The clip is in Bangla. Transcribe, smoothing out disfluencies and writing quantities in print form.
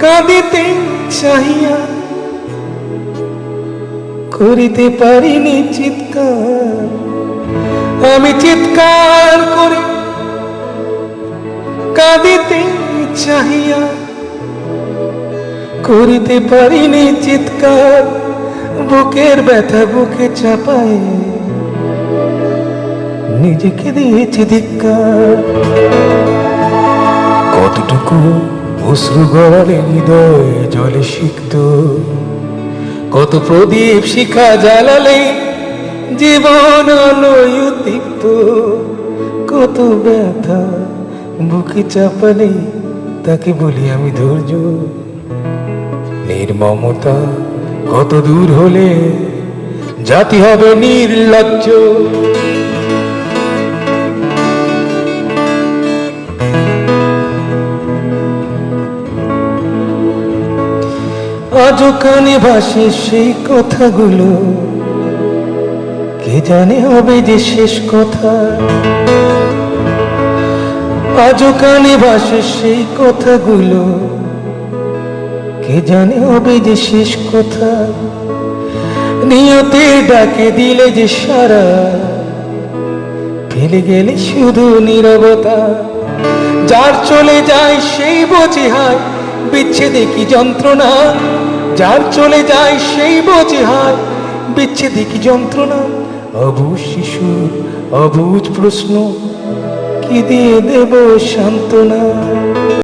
কাঁদিতে চাহিয়া করিতে পারিনি চিৎকার, আমি চিৎকার করে কাঁদিতে চাহিয়া করিতে পারিনি চিৎকার, বুকের ব্যথা বুকে চাপায় নিজেকে দিয়েছি ধিক্কার। কতটুকু অশ্রু গড়ালে হৃদয় জলে সিক্ত, কত প্রদীপ শিখা জ্বালালে জীবন আলোয় উদ্দীপ্ত, কত ব্যথা বুকে চাপালে তাকে বলি আমি ধৈর্য। নির্মমতা কত দূর হলে জাতি হবে নির্লজ্জ। আজও কানে ভাসে সেই কথাগুলো, কে জানে হবে যে শেষ কথা। আজও কানে ভাসে সেই কথাগুলো, কে জানে হবে যে শেষ কথা। নিয়তের ডাকে দিলে যে সারা, ফেলে গেলে শুধু নীরবতা। যার চলে যায় সেই বোঝে হায় বিচ্ছেদে কি যন্ত্রণা, যার চলে যায় সেই বোঝে হায় বিচ্ছেদে কি যন্ত্রণা। অবুঝ শিশুর অবুঝ প্রশ্ন, কি দিয়ে দেব সান্ত্বনা।